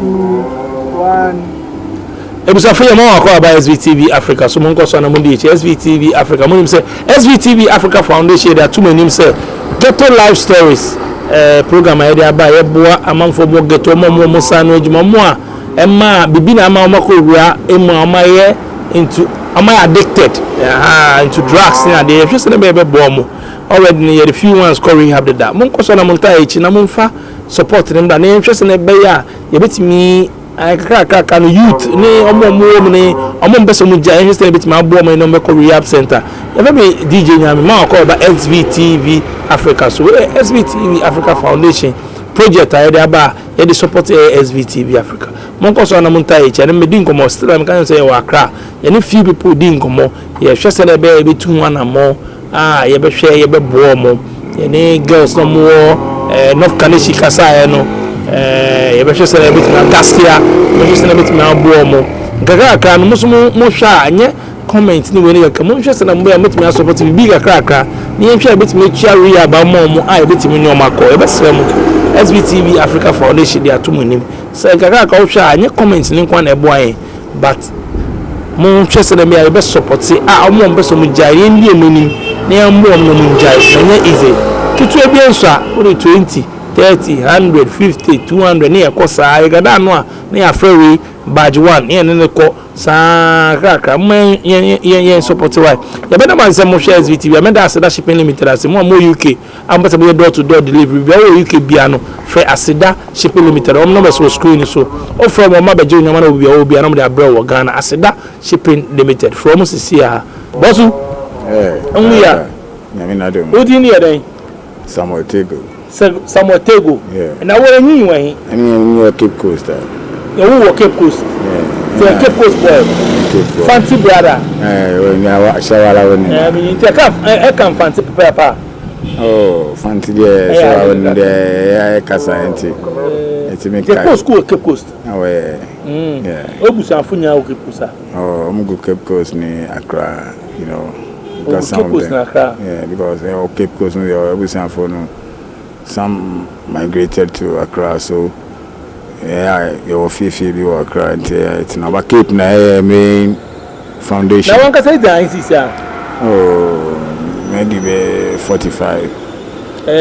2, 1. Ebusafo ya mawa kwa ba SVTV Africa so monko so na mundi SVTV Africa munim say SVTV Africa Foundation there too many say ghetto life stories program ya dia ba ye boa amanfo mo ghetto mo sanu ejuma mo a emma bibi na ama mo ko wura ema ye into addicted into drugs na dey just na be boa mo already the few ones call rehab that monko so na monta echi na monfa support them that na just na be ya ye betimi I no youth ni omo ni omo mbeso mu ja ehwe say betima abo omo no meko rehab center e be DJ nyame ma call ba SVTV Africa so SVTV Africa Foundation project I dey aba e dey support SVTV Africa monko so na munta e chere me din komo still am kan say wa Accra ye ni few people din komo ye hwe say be be tu wana mo ye be hwe ye be bo mo ye ni girls no mo North Kanishi kasa no ye be hwe say be tu na gaskia ye say be tu na bo mo gaga no musumu mo hwa anye comment ni we ka mo hwe say na mo ya metumi support bi gaga ni ye hwe betumi tua ria ba mo betumi ni o makọ ye be sere mo SVTV Africa Foundation dia to munim say gaga ka hwa anye comment ni kwa na ebo ayen but mo hwe say na me ya be support omo mbeso mo jare ndi emunim na mo mo jare na easy kitu ebi enso a o 20 30, 100, 50, 200 ni ekosa ayegada no a na ya freeway badge 1 yen ne ko sa kaka men yen support why ya bena man say mo share SVTV ya meda aseda shipping limited as mo UK ambata be door to door delivery be o UK bia no fe aseda shipping limited o no be so screen so o from o ma be je nyama na obi no de abre wo Ghana aseda shipping limited from sisia bosu onwe ya nyame na do odi ni eden Samuel Tego. Samuel Tego. Yeah. And I want you when I mean, Cape Coast. You Cape Coast. Yeah. So Cape Coast boy. Fancy brother. When I shower when I mean, I can fancy papa. Oh, fancy there. Shower when the Casanti. It's a Cape Coast school, Cape Coast. Oh, yeah. Obusa Funya Cape Coast. Oh, I'm go Cape Coast near Accra, you know. Because Cape Coast na Accra. Yeah, because Cape Coast we are Obusa for no. Some migrated to Accra, so yeah, your Fifi be Accra and it's now Cape na main foundation. Now one can say that is oh, maybe 45.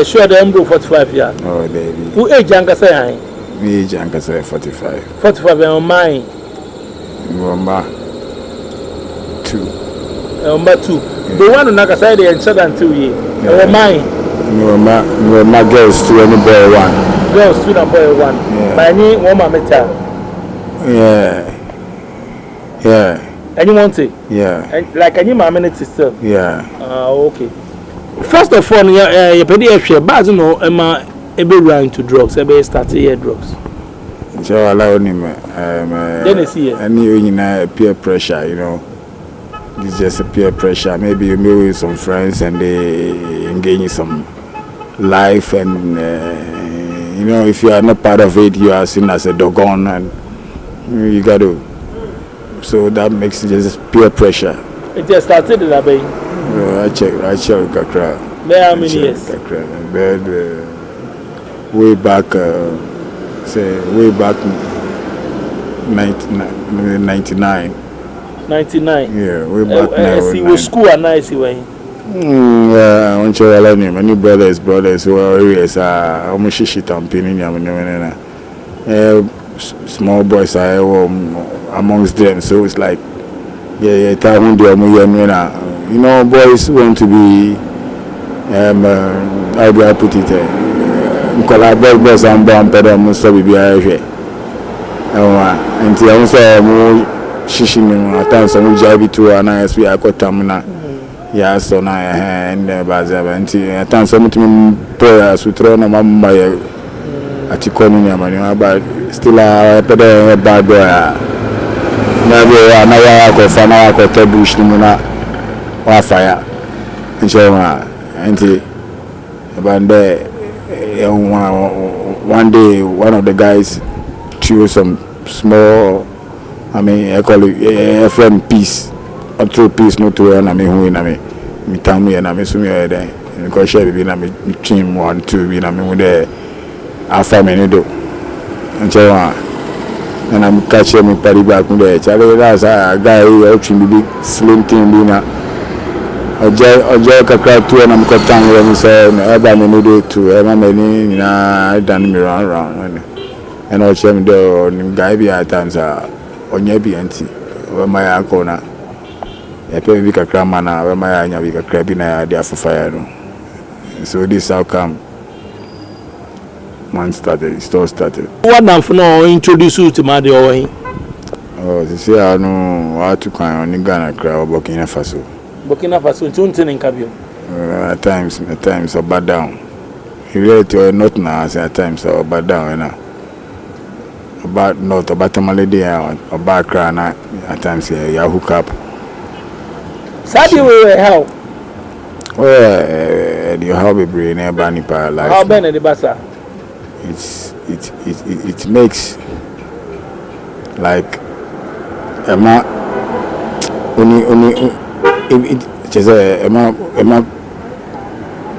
Sure, the Embro 45 years. Oh, baby. Who age Janka say? Me age Janka say 45. 45 on mine. Number 2. Number 2. The one who Naka say the instead than 2 years. On mine. No, my girls 2 and a boy 1. Girls 2 and boy 1. My name, woman, metal. Yeah. And you want it? Yeah. And like any minute still? Yeah. Okay. First of all, you pay but no, Emma, into drugs, start here drugs. So allow him, any peer pressure, you know. It's just a peer pressure. Maybe you meet with some friends and they engage in some life, and you know, if you are not part of it, you are seen as a doggone, and you got to. So that makes it just peer pressure. It just started in a bay. I check Kakra. How many years? Kakra. Way back, way back 99. 99. Yeah, way back now. See, we school at night, way. Yeah, I want to learn him. Many brothers who are areas are almost shit and pinning. Small boys are amongst them, so it's like, you know, boys want to be, how do I put it? Boys and bomb pedal must be here. And I also shishing at times some jive to an ISP I got tamina. Yeah, so now and Bazavanti at times some prayers we throw no mamma at Ikonia, but still a bad boy. Maybe another go for now go to bush nimuna or fire. And so but one day one of the guys threw some small, I mean, I call it a friend piece or 2 piece, no 2, and I mean, who in me tell me and I miss me there. And because she be na me team 1, 2, be na me with the alpha menu do. And so and I'm catching me party back there. Charlie, that's a guy who watching big slim thing, Lina. Ojo kakra tu na mkotan we mi say eba me no dey to e ma mani na dan me round and o chem do ni guy bi at times onya bi anti we ma ya akona e pe bi kakra mana we ma ya anya bi kakra bi na ya dey afofaya no. So this how come man started, store started. What now for no introduce you to my the oh they say I know how to kind on Ghana crowd Burkina Faso. Burkina Faso tuntin in Kabio. At times or bad down. You really not now at times or bad down about not about Tamale there or back crown at times yeah hook up. Sabi we help. Well you have a brain everybody per life. How been the basa? It makes like only it just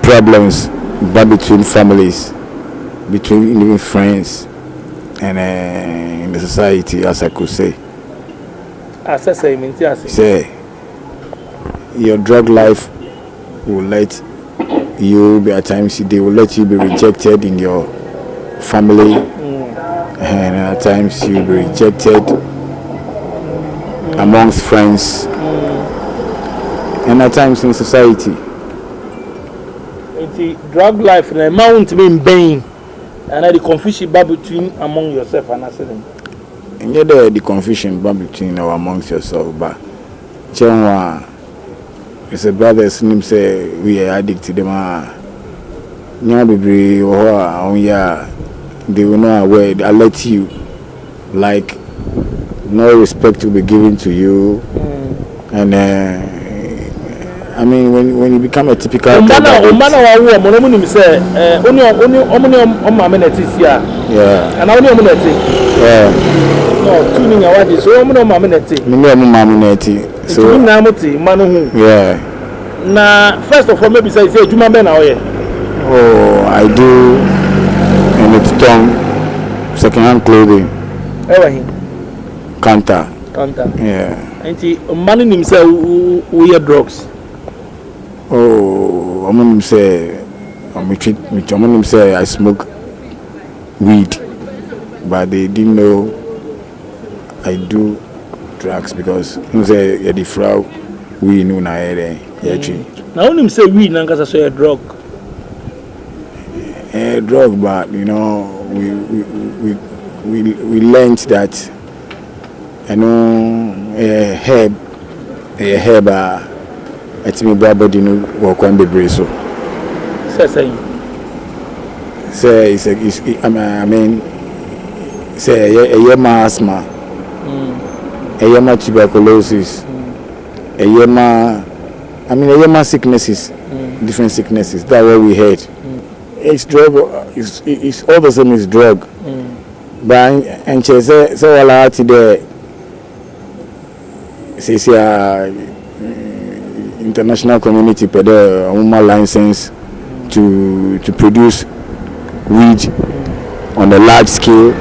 problems but between families, between even friends, and in the society, as I could say. As I say, your drug life will let you be at times they will let you be rejected in your family, and at times you will be rejected amongst friends. And at times in society. It's drug life and amount being pain and the confusion between among yourself and accident. And yet the confusion between or amongst yourself, but Chenwa is a brother slim say we are addicted to them. Nyabibri or yeah, they will not aware they let you like no respect will be given to you and I mean, when you become a typical. Yeah. And only yeah. No, tuning a watch so so yeah. Now, first of all, maybe say Juma Ben. Oh, I do, and it's tongue, second-hand clothing. Kanta. Yeah. And he manning himself who drugs. Oh, I'm gonna say, I smoke weed, but they didn't know I do drugs because you say the frau we know na now when him say weed, na say a drug. A drug, but you know we learned that I know a herb. It's me body no work on the brace so. Say I mean say a yema asthma, a yema tuberculosis, a yema I mean a yema sicknesses, different sicknesses. That's what we heard. It's drug. It's all the same as drug. But and she say so all out there. Say international community per the license to produce weed on a large scale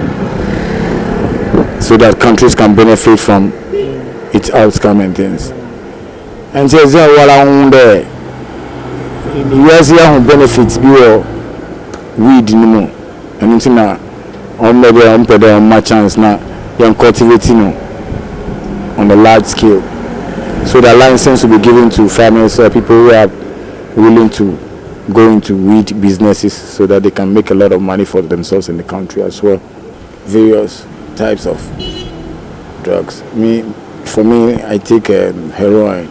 so that countries can benefit from its outcome and things. And says what I want there in the US here benefits be weed no more. And it's na on the merchants now young cultivating on a large scale. So the license will be given to farmers or people who are willing to go into weed businesses so that they can make a lot of money for themselves in the country as well. Various types of drugs. For me, I take heroin.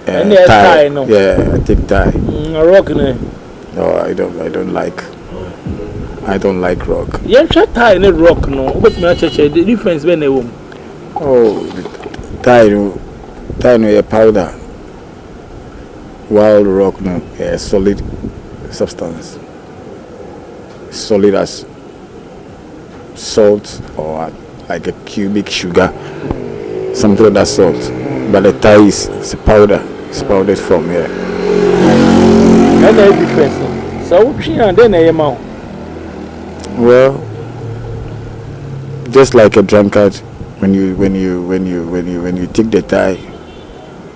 Thai, no? Yeah, I take Thai. Rock, no? No, I don't like. I don't like rock. Yeah, Thai and rock, no. What's my church? The difference when they won't. Oh, Thai no a powder. Wild rock no a solid substance. Solid as salt or like a cubic sugar. Something of that salt. But the Thai is a powder. It's powdered form, yeah. And the difference. So and then a amount. Well, just like a drunkard, when you take the tie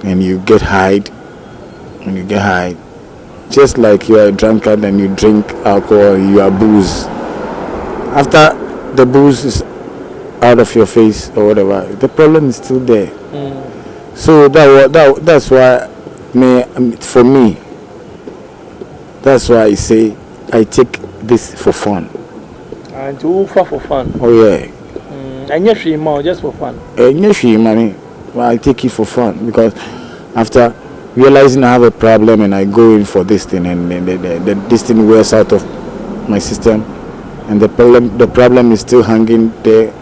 and you get high, when you get high, just like you are a drunkard and you drink alcohol, you are booze. After the booze is out of your face or whatever, the problem is still there. So that's why for me, that's why I say I take this for fun. And to offer for fun. Oh yeah. And yes, just for fun. Money. Well, I take it for fun because after realizing I have a problem and I go in for this thing and this thing wears out of my system and the problem is still hanging there.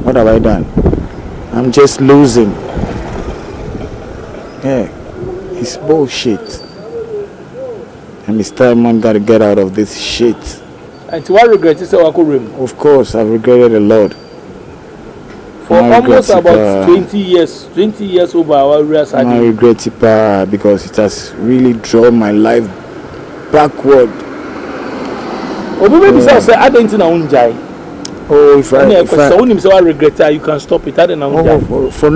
What have I done? I'm just losing. Yeah, it's bullshit. And it's time man gotta get out of this shit. And to what regret is our room? Of course, I've regretted a lot. For almost about 20 years over our real I regret it because it has really drawn my life backward. Oh, if I regret it, you can stop it. For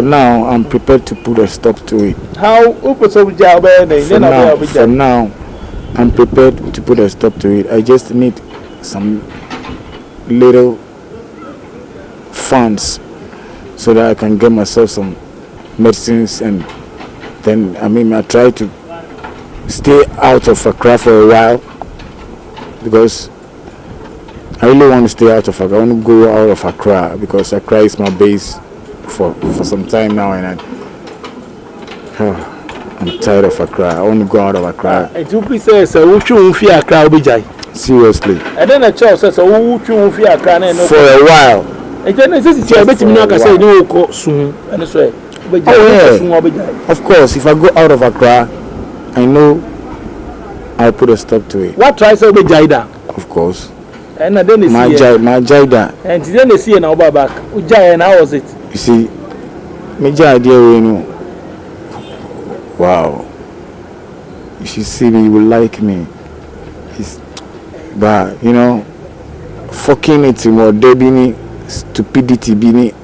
now, I'm prepared to put a stop to it. How? For now, I'm prepared to put a stop to it. I just need some little funds so that I can get myself some medicines, and then I try to stay out of Accra for a while because I really want to stay out of Accra. I want to go out of Accra because Accra is my base for some time now, and I'm tired of Accra. I want to go out of Accra. Seriously. And then a child says, for a while. Of course, if I go out of Accra, I know I'll put a stop to it. What tries to be Jaida? Of course. And then my Jaida. And then they see an Oba back. And how was it? You see, major idea, you know. Wow. If you see me, you will like me. But, fucking it more debini, stupidity bini.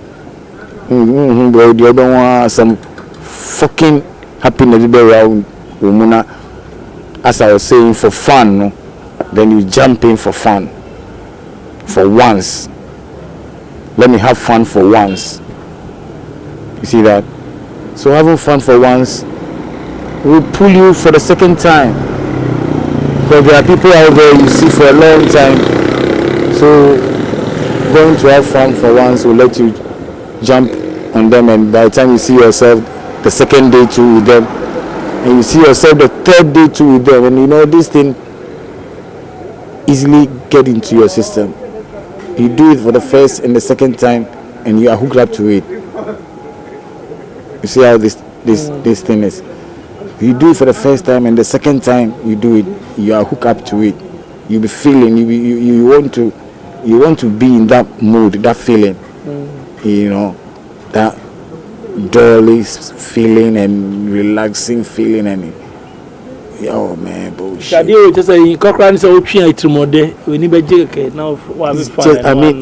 Bro, the other one, some fucking happiness around Umuna. As I was saying, for fun, no? Then you jump in for fun. For once. Let me have fun for once. You see that? So having fun for once will pull you for the second time. Because there are people out there you see for a long time. So going to have fun for once will let you jump on them, and by the time you see yourself the second day too with them, and you see yourself the third day too with them, and this thing easily get into your system. You do it for the first and the second time and you are hooked up to it. You see how this thing is. You do it for the first time and the second time you do it, you are hooked up to it. You be feeling you want to be in that mood, that feeling. That dolly feeling and relaxing feeling, and oh man, bullshit.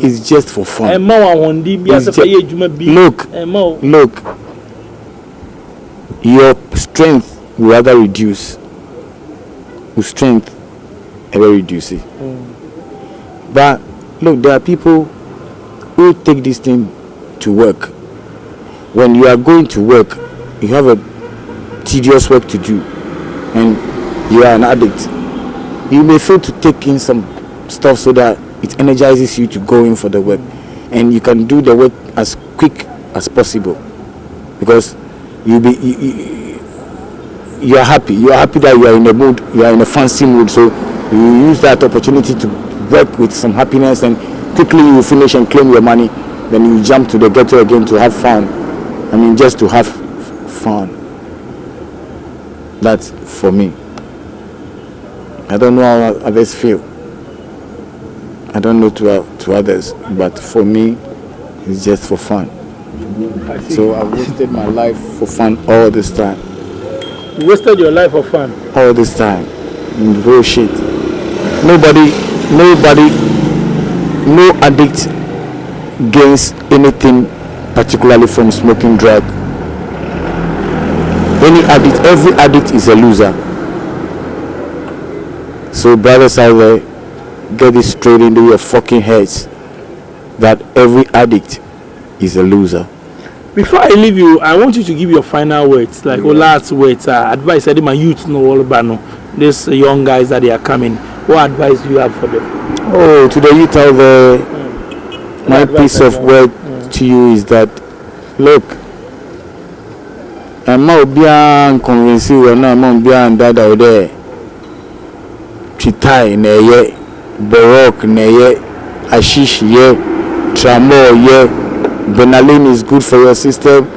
It's just for fun. Look, your strength will rather reduce. With strength, ever reduce it. But look, there are people who take this thing to work. When you are going to work, you have a tedious work to do, and you are an addict. You may fail to take in some stuff so that it energizes you to go in for the work, and you can do the work as quick as possible because you are happy. You are happy that you are in a mood, you are in a fancy mood, so you use that opportunity to work with some happiness, and quickly you finish and claim your money. Then you jump to the ghetto again to have fun. Just to have fun. That's for me. I don't know how others feel. I don't know to others, but for me, it's just for fun. So I've wasted my life for fun all this time. You wasted your life for fun? All this time. In bullshit. Nobody no addict gains anything particularly from smoking drug. Every addict is a loser. So brothers out there, get this straight into your fucking heads that every addict is a loser. Before I leave you, I want you to give your final words, like last words, advice. I did my youth know all about these young guys that they are coming. What advice do you have for them? Oh, to the youth out there, my piece of word to you is that, look, I'm not being convinced you, I'm not being that out there. Chitai neye, Borok neye, Ashish ye, Tramor ye. Benalin is good for your system.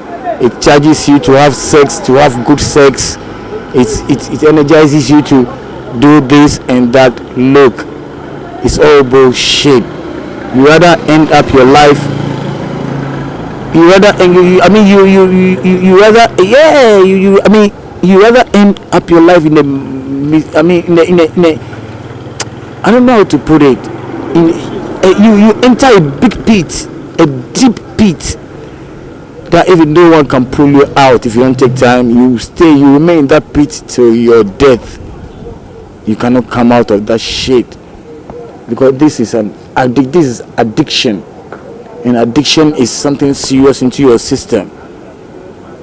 It charges you to have sex, to have good sex. It energizes you to do this and that. Look, it's all bullshit. You rather end up your life. You rather end up your life in a I don't know how to put it. You enter a big pit, a deep pit that even no one can pull you out if you don't take time. You remain in that pit till your death. You cannot come out of that shit because this is addiction, and addiction is something serious into your system.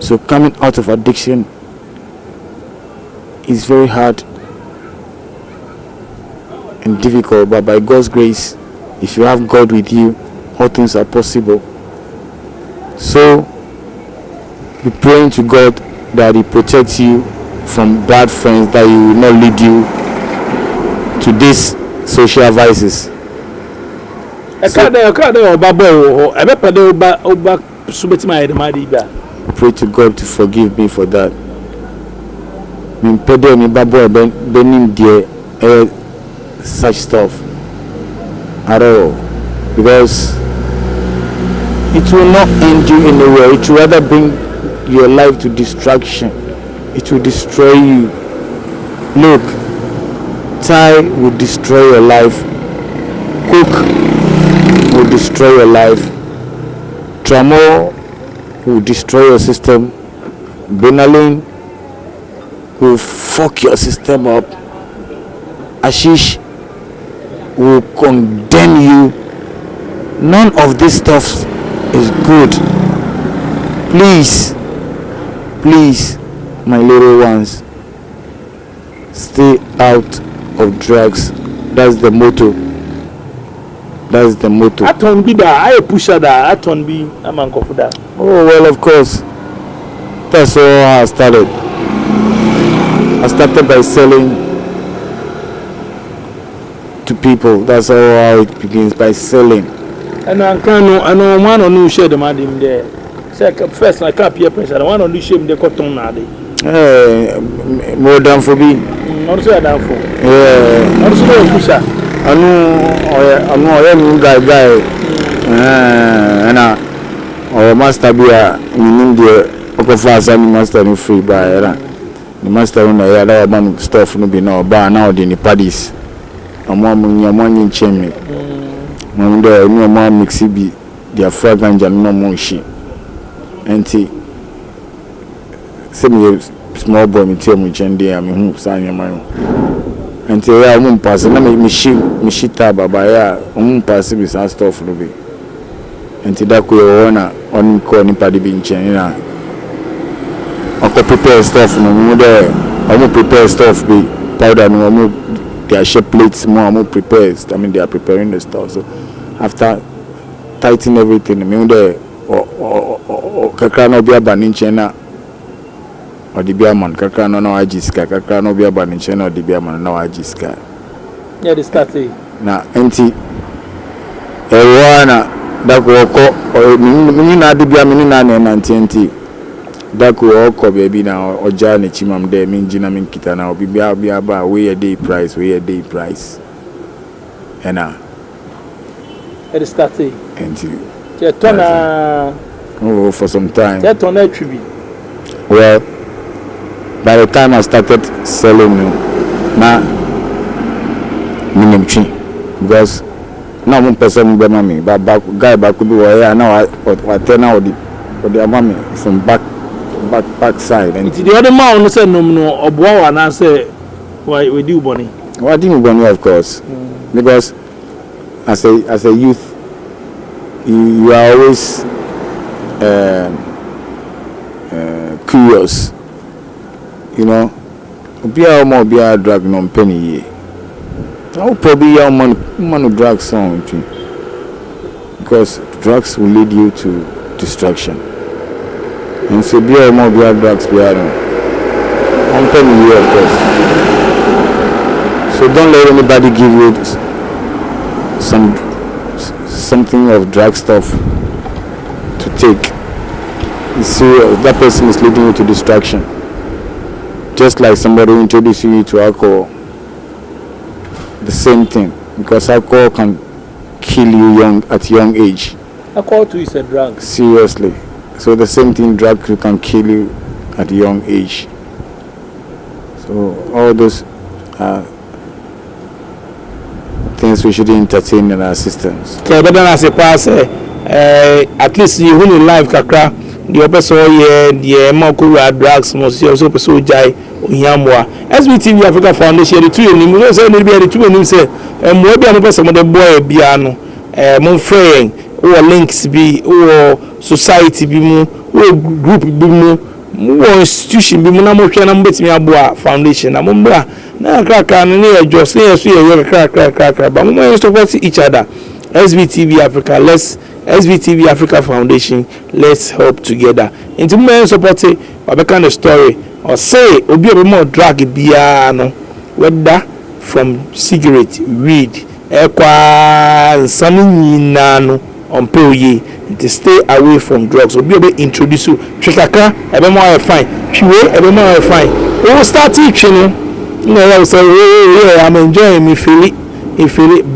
So coming out of addiction is very hard and difficult, but by God's grace, if you have God with you, all things are possible. So be praying to God that He protects you from bad friends, that He will not lead you to these social vices. Pray to God to forgive me for that. Such stuff at all, because it will not end you anywhere. It will rather bring your life to destruction. It will destroy you. Look, Thai will destroy your life. Coke will destroy your life. Tramor will destroy your system. Benalin will fuck your system up. Ashish will condemn you. None of this stuff is good. Please, my little ones, stay out of drugs. That's the motto. Oh well, of course. That's how I started. I started by selling to people. That's how it begins, by selling. And I know one on new share the madam there. Second, first, I can't peer pressure. I want to shame the cotton now. More than for me. Not so down for. Yeah. Also, pusher. I know, guy. And our master be in India. Okofas and master in free by the master on the other man stuff no be no bar now the parties. A mom in chimney. Mom there, no more mixi be their fragrant and no more shit. And see, send small boy, me tell me, Jendy, I'm who sign your mind. And say, I won't pass, and I make me shit taba by ya, pass it with stuff, Ruby. And to that, we on calling Paddy being chain. I could prepare stuff, no there. I won't prepare stuff, be powder, no more. They are shape plates more prepared. I mean, they are preparing the stuff. So after tightening everything, I mean, there or kakra no be abanin chena or the beerman kakra no ajiska kakra no be abanin chena or the beerman no ajiska. Yeah, they start na enti ewana dako ko mini na de bia mini na na enti dako ko baby na oja na chimam de minji na minkita na obi bia ba we a day price and it started enti for some time. Well, by the time I started selling, now minimum because na mo person be mami ba guy ba could be where now what now the mami from back side and the other man no say no oboa na say why we do bonny what do you bonny of course because as a youth you are always curious, you know. Be a more be a drug non penny. I'll probably a man of drugs song because drugs will lead you to destruction. And so be a more be a drugs be a non penny, of course. So don't let anybody give you something of drug stuff to take. So that person is leading you to destruction. Just like somebody introducing you to alcohol. The same thing, because alcohol can kill you at young age. Alcohol too is a drug. Seriously. So the same thing, drug can kill you at a young age. So all those things we should entertain in our systems. Okay, but then as a pass, at least you win in life, kakra. The person here, the Mokura drugs, most also pursue Jai Yamwa. SBTV Africa Foundation, the two in the say, the two in say, and more than a person with a boy, Biano, Monfrey, or links be, or society be more, or group be more, institution be more, and bet me a foundation. I'm now crack and near just see a crack, but we must support each other. SBTV Africa, SBTV Africa Foundation, let's help together. Into men support it, or kind of story, or say, or be a more drug biano, whether from cigarette, weed, equa, something nano, on pay to stay away from drugs, or be able to introduce you, Chikaka, a bit more fine, Chue, a bit more fine. We will start teaching you. No, I will say, yeah, I'm enjoying me, feel it,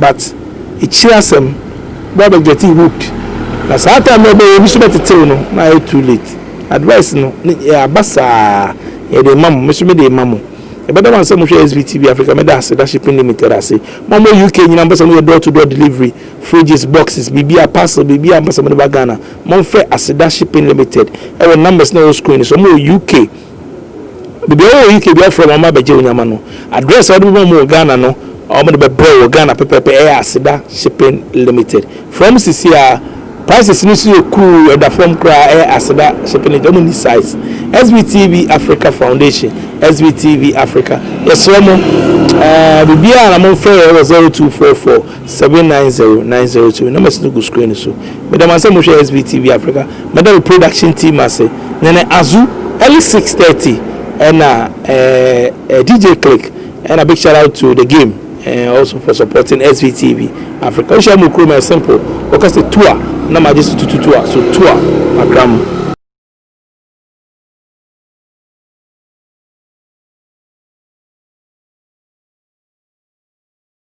but it's cheersome. Baba getting hooked. Na saa time no be so betetew no na too late. Advice no ya basa ya de mam me so me de mam. E beda wan say mo hwe SBTV Africa me da Aseda Shipping Limited ase. Mamo UK nyina mbasa mo door to door delivery, fridges, boxes, bibia parcel, bibia mbasa mo ba Ghana. Mo fe Aseda Shipping Limited. E we numbers na screen so mo UK. Bibia UK bia from mama beje onyama no. Address odo mo Ghana no. I'm going to be Ghana Pepe Aseda Shipping Limited. From CCR, prices in the cool and the from Cry Aseda Shipping Limited size. SBTV Africa Foundation, SBTV Africa. Yes, Romo. Bibia and I'm fair 0244 790 902. Number is no good screen. So, Madam Asamusha SBTV Africa. Madam production team, I say, Nene Azu, early 6:30, and DJ Click, and a big shout out to the game. Also for supporting SVTV Africa. We shall move simple because the tour, na majesti tour, so tour, Akram.